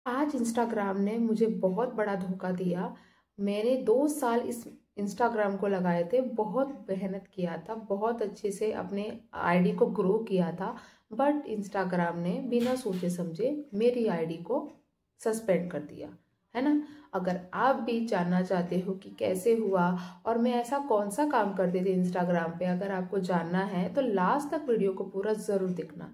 आज इंस्टाग्राम ने मुझे बहुत बड़ा धोखा दिया। मैंने 2 साल इस इंस्टाग्राम को लगाए थे, बहुत मेहनत किया था, बहुत अच्छे से अपने आईडी को ग्रो किया था। बट इंस्टाग्राम ने बिना सोचे समझे मेरी आईडी को सस्पेंड कर दिया, है ना। अगर आप भी जानना चाहते हो कि कैसे हुआ और मैं ऐसा कौन सा काम करती थी इंस्टाग्राम पे, अगर आपको जानना है तो लास्ट तक वीडियो को पूरा ज़रूर देखना।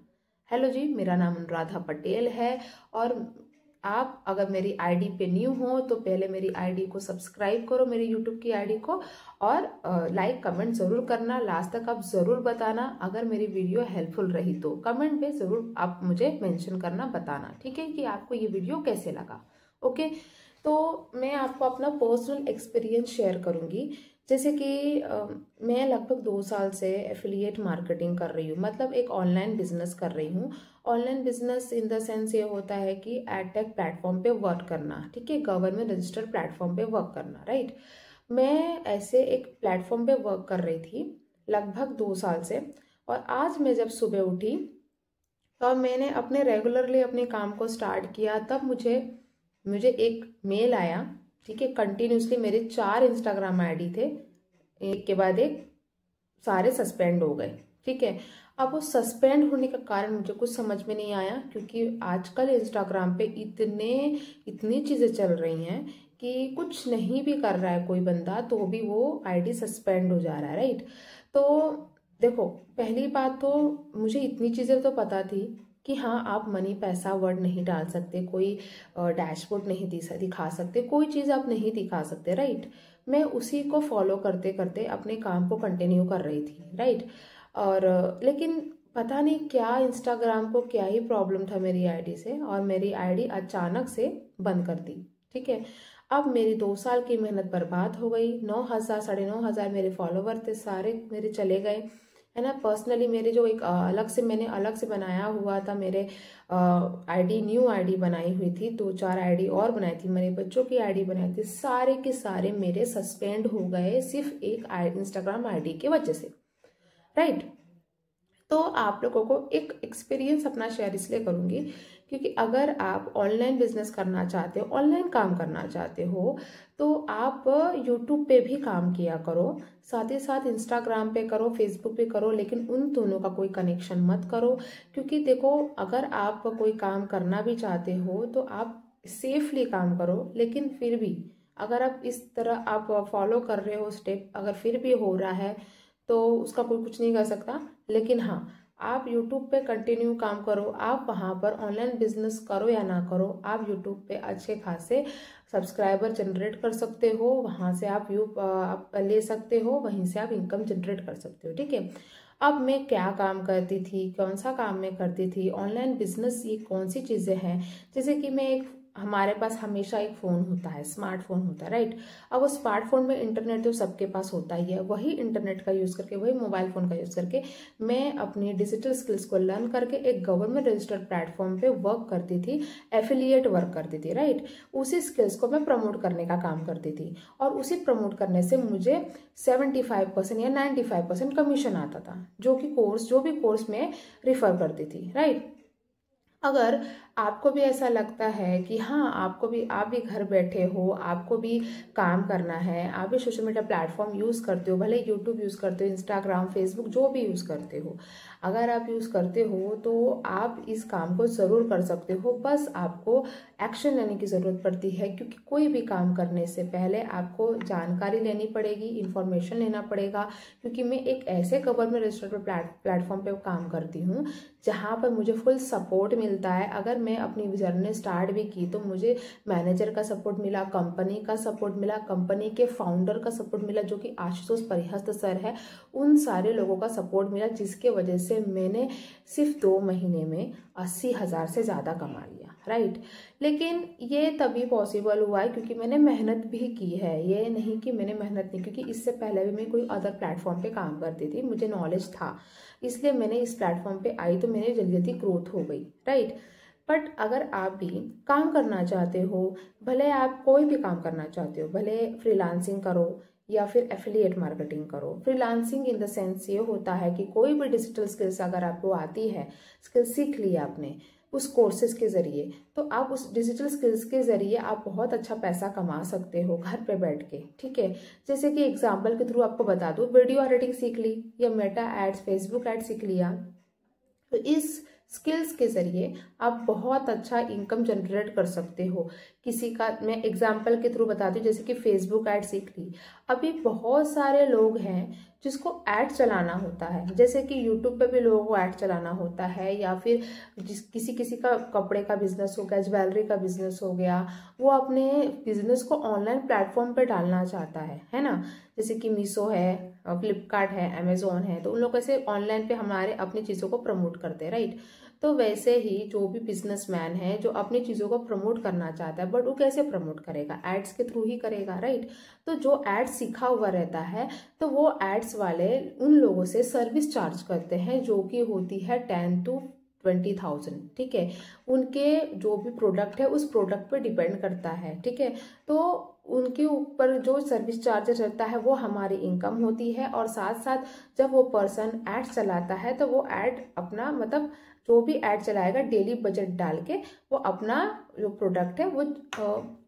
हेलो जी, मेरा नाम अनुराधा पटेल है। और आप अगर मेरी आईडी पे न्यू हो तो पहले मेरी आईडी को सब्सक्राइब करो, मेरी यूट्यूब की आईडी को, और लाइक कमेंट ज़रूर करना। लास्ट तक आप ज़रूर बताना, अगर मेरी वीडियो हेल्पफुल रही तो कमेंट पे ज़रूर आप मुझे मेंशन करना, बताना, ठीक है, कि आपको ये वीडियो कैसे लगा। ओके, तो मैं आपको अपना पर्सनल एक्सपीरियंस शेयर करूँगी। जैसे कि मैं लगभग 2 साल से एफिलिएट मार्केटिंग कर रही हूँ, मतलब एक ऑनलाइन बिजनेस कर रही हूँ। Online business in the sense ये होता है कि एडटेक प्लेटफॉर्म पे वर्क करना, ठीक है, गवर्नमेंट रजिस्टर्ड प्लेटफॉर्म पे वर्क करना, राइट। मैं ऐसे एक प्लेटफॉर्म पे वर्क कर रही थी लगभग 2 साल से। और आज मैं जब सुबह उठी और मैंने अपने रेगुलरली अपने काम को स्टार्ट किया, तब मुझे मुझे एक मेल आया, ठीक है। कंटिन्यूसली मेरे 4 इंस्टाग्राम आईडी थे, एक के बाद एक सारे सस्पेंड हो गए, ठीक है। अब वो सस्पेंड होने का कारण मुझे कुछ समझ में नहीं आया, क्योंकि आजकल इंस्टाग्राम पे इतनी चीज़ें चल रही हैं कि कुछ नहीं भी कर रहा है कोई बंदा तो भी वो आईडी सस्पेंड हो जा रहा है, राइट। तो देखो, पहली बात तो मुझे इतनी चीज़ें तो पता थी कि हाँ, आप मनी पैसा वर्ड नहीं डाल सकते, कोई डैशबोर्ड नहीं दिखा सकते, कोई चीज़ आप नहीं दिखा सकते, राइट। मैं उसी को फॉलो करते करते अपने काम को कंटिन्यू कर रही थी, राइट। और लेकिन पता नहीं क्या इंस्टाग्राम को क्या ही प्रॉब्लम था मेरी आईडी से, और मेरी आईडी अचानक से बंद कर दी, ठीक है। अब मेरी 2 साल की मेहनत बर्बाद हो गई। 9,000 9,500 मेरे फॉलोवर थे, सारे मेरे चले गए, है ना। पर्सनली मेरे जो एक मैंने अलग से बनाया हुआ था, मेरे आईडी, न्यू आईडी बनाई हुई थी, 2-4 आईडी और बनाई थी, मेरे बच्चों की आईडी बनाई थी, सारे के सारे मेरे सस्पेंड हो गए सिर्फ एक इंस्टाग्राम आईडी की वजह से, राइट। तो आप लोगों को एक एक्सपीरियंस अपना शेयर इसलिए करूंगी क्योंकि अगर आप ऑनलाइन बिजनेस करना चाहते हो, ऑनलाइन काम करना चाहते हो, तो आप यूट्यूब पे भी काम किया करो, साथ ही साथ इंस्टाग्राम पे करो, फेसबुक पे करो, लेकिन उन दोनों का कोई कनेक्शन मत करो। क्योंकि देखो, अगर आप कोई काम करना भी चाहते हो तो आप सेफली काम करो, लेकिन फिर भी अगर आप इस तरह आप फॉलो कर रहे हो स्टेप, अगर फिर भी हो रहा है तो उसका कोई कुछ नहीं कर सकता। लेकिन हाँ, आप यूट्यूब पे कंटिन्यू काम करो, आप वहाँ पर ऑनलाइन बिजनेस करो या ना करो, आप यूट्यूब पे अच्छे खासे सब्सक्राइबर जनरेट कर सकते हो, वहाँ से आप व्यू आप ले सकते हो, वहीं से आप इनकम जनरेट कर सकते हो, ठीक है। अब मैं क्या काम करती थी, कौन सा काम मैं करती थी, ऑनलाइन बिजनेस ये कौन सी चीज़ें हैं। जैसे कि मैं एक हमारे पास हमेशा एक फ़ोन होता है, स्मार्टफोन होता है, राइट। अब वो स्मार्टफोन में इंटरनेट तो सबके पास होता ही है, वही इंटरनेट का यूज़ करके, वही मोबाइल फ़ोन का यूज़ करके मैं अपनी डिजिटल स्किल्स को लर्न करके एक गवर्नमेंट रजिस्टर्ड प्लेटफॉर्म पे वर्क करती थी, एफिलिएट वर्क करती थी, राइट। उसी स्किल्स को मैं प्रमोट करने का काम करती थी, और उसी प्रमोट करने से मुझे 75% या 95% कमीशन आता था, जो भी कोर्स में रिफर करती थी, राइट। अगर आपको भी ऐसा लगता है कि हाँ, आप भी घर बैठे हो, आपको भी काम करना है, आप भी सोशल मीडिया प्लेटफॉर्म यूज़ करते हो, भले यूट्यूब यूज़ करते हो, इंस्टाग्राम, फेसबुक जो भी यूज़ करते हो, अगर आप यूज़ करते हो तो आप इस काम को ज़रूर कर सकते हो। बस आपको एक्शन लेने की ज़रूरत पड़ती है, क्योंकि कोई भी काम करने से पहले आपको जानकारी लेनी पड़ेगी, इन्फॉर्मेशन लेना पड़ेगा। क्योंकि मैं एक ऐसे गवर्नमेंट रजिस्टर्ड प्लेटफॉर्म पे काम करती हूँ जहाँ पर मुझे फुल सपोर्ट मिलता है। अगर मैं अपनी जर्नी स्टार्ट भी की तो मुझे मैनेजर का सपोर्ट मिला, कंपनी का सपोर्ट मिला, कंपनी के फाउंडर का सपोर्ट मिला जो कि आशुतोष परिहस्त सर है, उन सारे लोगों का सपोर्ट मिला, जिसके वजह से मैंने सिर्फ 2 महीने में 80,000 से ज़्यादा कमा लिया, राइट। लेकिन ये तभी पॉसिबल हुआ है क्योंकि मैंने मेहनत भी की है, ये नहीं कि मैंने मेहनत नहीं, क्योंकि इससे पहले भी मैं कोई अदर प्लेटफॉर्म पे काम करती थी, मुझे नॉलेज था, इसलिए मैंने इस प्लेटफॉर्म पे आई तो मेरी जल्दी जल्दी ग्रोथ हो गई, राइट। बट अगर आप भी काम करना चाहते हो, भले आप कोई भी काम करना चाहते हो, भले फ्रीलांसिंग करो या फिर एफिलिएट मार्केटिंग करो। फ्रीलांसिंग इन द सेंस ये होता है कि कोई भी डिजिटल स्किल्स अगर आपको आती है, स्किल सीख ली आपने, उस कोर्सेज के ज़रिए। तो आप उस डिजिटल स्किल्स के ज़रिए आप बहुत अच्छा पैसा कमा सकते हो घर पे बैठ के, ठीक है। जैसे कि एग्जाम्पल के थ्रू आपको बता दूँ, वीडियो एडिटिंग सीख ली या मेटा एड्स, फेसबुक एड सीख लिया, तो इस स्किल्स के ज़रिए आप बहुत अच्छा इनकम जनरेट कर सकते हो। किसी का मैं एग्जांपल के थ्रू बताती हूँ, जैसे कि फेसबुक ऐड सीख ली। अभी बहुत सारे लोग हैं जिसको ऐड चलाना होता है, जैसे कि यूट्यूब पे भी लोगों को ऐड चलाना होता है, या फिर किसी किसी का कपड़े का बिजनेस हो गया, ज्वेलरी का बिजनेस हो गया, वो अपने बिजनेस को ऑनलाइन प्लेटफॉर्म पे डालना चाहता है ना। जैसे कि मीशो है, फ्लिपकार्ट है, अमेजोन है, तो उन लोग ऐसे ऑनलाइन पे हमारे अपनी चीज़ों को प्रमोट करते हैं, राइट। तो वैसे ही जो भी बिजनेसमैन है जो अपनी चीज़ों को प्रमोट करना चाहता है, बट वो कैसे प्रमोट करेगा? एड्स के थ्रू ही करेगा, राइट। तो जो एड्स सीखा हुआ रहता है, तो वो एड्स वाले उन लोगों से सर्विस चार्ज करते हैं, जो कि होती है 10 to 20,000, ठीक है। उनके जो भी प्रोडक्ट है उस प्रोडक्ट पे डिपेंड करता है, ठीक है। तो उनके ऊपर जो सर्विस चार्जेस रहता है वो हमारी इनकम होती है, और साथ साथ जब वो पर्सन ऐड चलाता है तो वो ऐड अपना मतलब जो भी ऐड चलाएगा डेली बजट डाल के वो अपना जो प्रोडक्ट है वो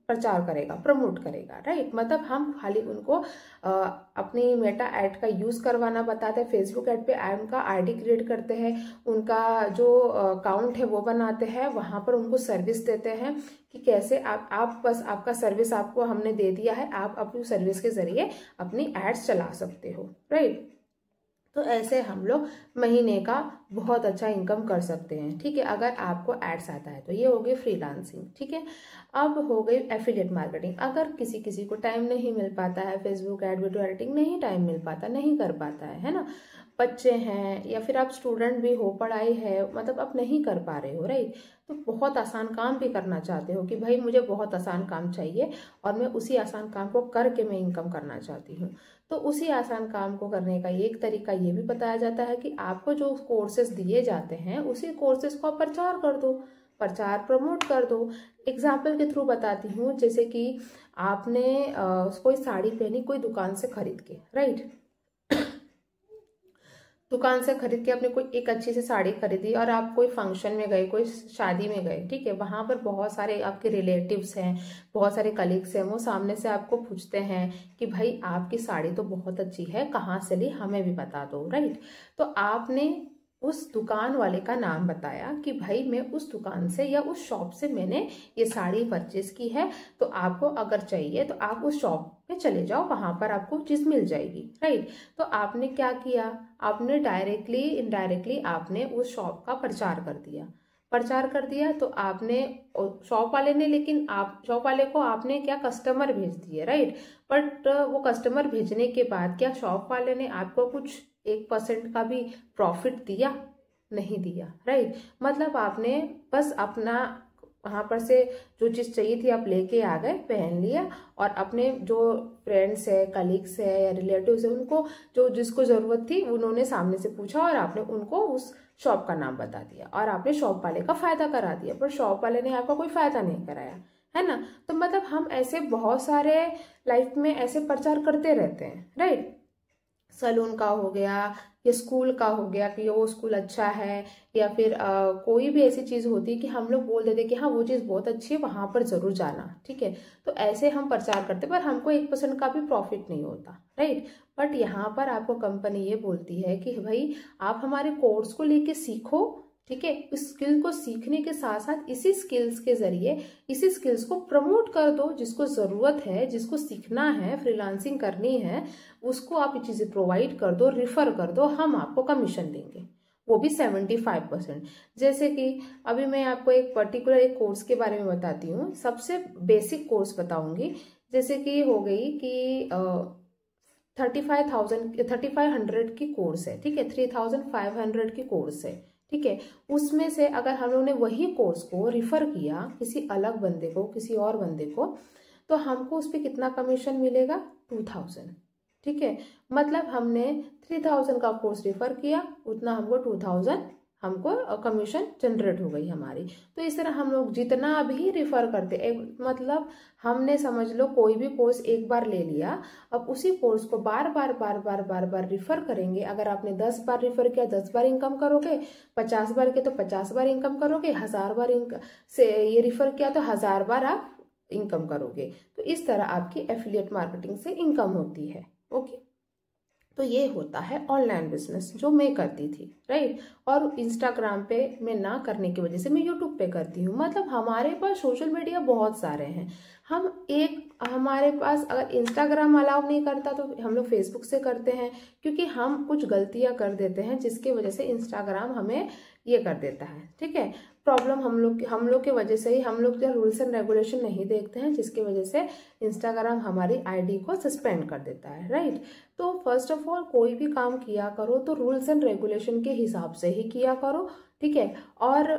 प्रचार करेगा, प्रमोट करेगा, राइट। मतलब हम खाली उनको अपनी मेटा ऐड का यूज़ करवाना बताते हैं, फेसबुक ऐड पे उनका आईडी क्रिएट करते हैं, उनका जो अकाउंट है वो बनाते हैं, वहाँ पर उनको सर्विस देते हैं कि कैसे आप बस आपका सर्विस आपको हमने दे दिया है, आप अपनी सर्विस के ज़रिए अपनी एड्स चला सकते हो, राइट। तो ऐसे हम लोग महीने का बहुत अच्छा इनकम कर सकते हैं, ठीक है, अगर आपको एड्स आता है तो। ये हो गई फ्रीलांसिंग, ठीक है। अब हो गई एफिलिएट मार्केटिंग। अगर किसी किसी को टाइम नहीं मिल पाता है, फेसबुक ऐड, वीडियो एडिटिंग नहीं टाइम मिल पाता, नहीं कर पाता है ना, बच्चे हैं या फिर आप स्टूडेंट भी हो, पढ़ाई है, मतलब आप नहीं कर पा रहे हो, राइट। तो बहुत आसान काम भी करना चाहते हो कि भाई मुझे बहुत आसान काम चाहिए और मैं उसी आसान काम को करके मैं इनकम करना चाहती हूँ। तो उसी आसान काम को करने का एक तरीका ये भी बताया जाता है कि आपको जो कोर्सेज दिए जाते हैं उसी कोर्सेज को आप प्रचार कर दो, प्रचार प्रमोट कर दो। एग्जाम्पल के थ्रू बताती हूँ, जैसे कि आपने कोई साड़ी पहनी कोई दुकान से खरीद के, राइट। दुकान से खरीद के आपने कोई एक अच्छी सी साड़ी खरीदी और आप कोई फंक्शन में गए, कोई शादी में गए, ठीक है। वहां पर बहुत सारे आपके रिलेटिव्स हैं, बहुत सारे कलीग्स हैं, वो सामने से आपको पूछते हैं कि भाई आपकी साड़ी तो बहुत अच्छी है, कहाँ से ली, हमें भी बता दो, राइट। तो आपने उस दुकान वाले का नाम बताया कि भाई मैं उस दुकान से या उस शॉप से मैंने ये साड़ी परचेज की है, तो आपको अगर चाहिए तो आप उस शॉप पे चले जाओ, वहां पर आपको चीज मिल जाएगी, राइट। तो आपने क्या किया, आपने डायरेक्टली इनडायरेक्टली आपने उस शॉप का प्रचार कर दिया, प्रचार कर दिया। तो आपने शॉप वाले ने, लेकिन आप शॉप वाले को आपने क्या कस्टमर भेज दिए, राइट। बट वो कस्टमर भेजने के बाद क्या शॉप वाले ने आपको कुछ 1% का भी प्रॉफिट दिया? नहीं दिया, राइट। मतलब आपने बस अपना वहां पर से जो चीज चाहिए थी आप लेके आ गए, पहन लिया, और अपने जो फ्रेंड्स है, कलीग्स है या रिलेटिव्स है, उनको जो जिसको जरूरत थी उन्होंने सामने से पूछा और आपने उनको उस शॉप का नाम बता दिया और आपने शॉप वाले का फायदा करा दिया, पर शॉप वाले ने आपका कोई फायदा नहीं कराया, है ना। तो मतलब हम ऐसे बहुत सारे लाइफ में ऐसे प्रचार करते रहते हैं, राइट। सलून का हो गया या स्कूल का हो गया कि वो स्कूल अच्छा है, या फिर कोई भी ऐसी चीज़ होती है कि हम लोग बोल देते कि हाँ वो चीज़ बहुत अच्छी है, वहां पर जरूर जाना, ठीक है। तो ऐसे हम प्रचार करते पर हमको 1% का भी प्रॉफिट नहीं होता, राइट। बट यहाँ पर आपको कंपनी ये बोलती है कि भाई आप हमारे कोर्स को लेके सीखो, ठीक है। इस स्किल को सीखने के साथ साथ इसी स्किल्स के जरिए इसी स्किल्स को प्रमोट कर दो, जिसको जरूरत है, जिसको सीखना है, फ्रीलांसिंग करनी है, उसको आप ये चीजें प्रोवाइड कर दो, रिफर कर दो, हम आपको कमीशन देंगे, वो भी 75%। जैसे कि अभी मैं आपको एक पर्टिकुलर एक कोर्स के बारे में बताती हूँ, सबसे बेसिक कोर्स बताऊंगी। जैसे कि हो गई कि 3500 की कोर्स है, ठीक है, 3500 की कोर्स है, ठीक है। उसमें से अगर हम लोगों ने वही कोर्स को रिफर किया किसी अलग बंदे को, किसी और बंदे को, तो हमको उस पर कितना कमीशन मिलेगा? 2000, ठीक है। मतलब हमने 3000 का कोर्स रिफर किया, उतना हमको 2000 हमको कमीशन जनरेट हो गई हमारी। तो इस तरह हम लोग जितना भी रिफ़र करते, मतलब हमने समझ लो कोई भी कोर्स एक बार ले लिया, अब उसी कोर्स को बार बार बार बार बार बार रिफ़र करेंगे। अगर आपने 10 बार रिफ़र किया 10 बार इनकम करोगे, 50 बार किया तो 50 बार इनकम करोगे, 1000 बार से ये रिफ़र किया तो 1000 बार आप इनकम करोगे। तो इस तरह आपकी एफिलिएट मार्केटिंग से इनकम होती है। ओके, तो ये होता है ऑनलाइन बिजनेस जो मैं करती थी, राइट। और इंस्टाग्राम पे मैं ना करने की वजह से मैं यूट्यूब पे करती हूँ। मतलब हमारे पास सोशल मीडिया बहुत सारे हैं, हमारे पास अगर इंस्टाग्राम अलाउ नहीं करता तो हम लोग फेसबुक से करते हैं, क्योंकि हम कुछ गलतियां कर देते हैं जिसकी वजह से इंस्टाग्राम हमें ये कर देता है, ठीक है। प्रॉब्लम हम लोग की वजह से ही, हम लोग जो रूल्स एंड रेगुलेशन नहीं देखते हैं, जिसकी वजह से इंस्टाग्राम हमारी आईडी को सस्पेंड कर देता है, राइट। तो फर्स्ट ऑफ ऑल कोई भी काम किया करो तो रूल्स एंड रेगुलेशन के हिसाब से ही किया करो, ठीक है। और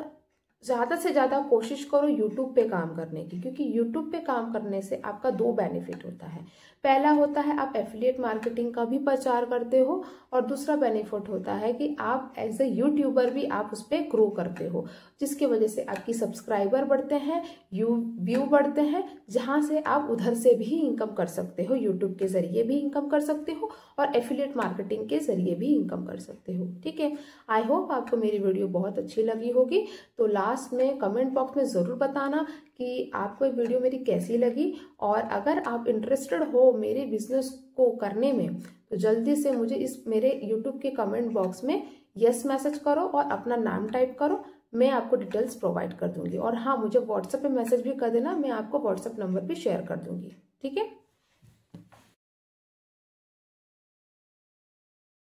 ज़्यादा से ज़्यादा कोशिश करो यूट्यूब पे काम करने की, क्योंकि यूट्यूब पे काम करने से आपका 2 बेनिफिट होता है। पहला होता है आप एफिलिएट मार्केटिंग का भी प्रचार करते हो, और दूसरा बेनिफिट होता है कि आप एज ए यूट्यूबर भी आप उस पर ग्रो करते हो, जिसकी वजह से आपकी सब्सक्राइबर बढ़ते हैं, व्यू बढ़ते हैं, जहाँ से आप उधर से भी इनकम कर सकते हो, यूट्यूब के जरिए भी इनकम कर सकते हो और एफिलिएट मार्केटिंग के जरिए भी इनकम कर सकते हो, ठीक है। आई होप आपको मेरी वीडियो बहुत अच्छी लगी होगी। तो लास्ट में कमेंट बॉक्स में ज़रूर बताना कि आपको ये वीडियो मेरी कैसी लगी, और अगर आप इंटरेस्टेड हो मेरे बिजनेस को करने में तो जल्दी से मुझे इस मेरे यूट्यूब के कमेंट बॉक्स में यस मैसेज करो और अपना नाम टाइप करो, मैं आपको डिटेल्स प्रोवाइड कर दूंगी। और हाँ, मुझे व्हाट्सएप पे मैसेज भी कर देना, मैं आपको व्हाट्सएप नंबर भी शेयर कर दूंगी, ठीक है।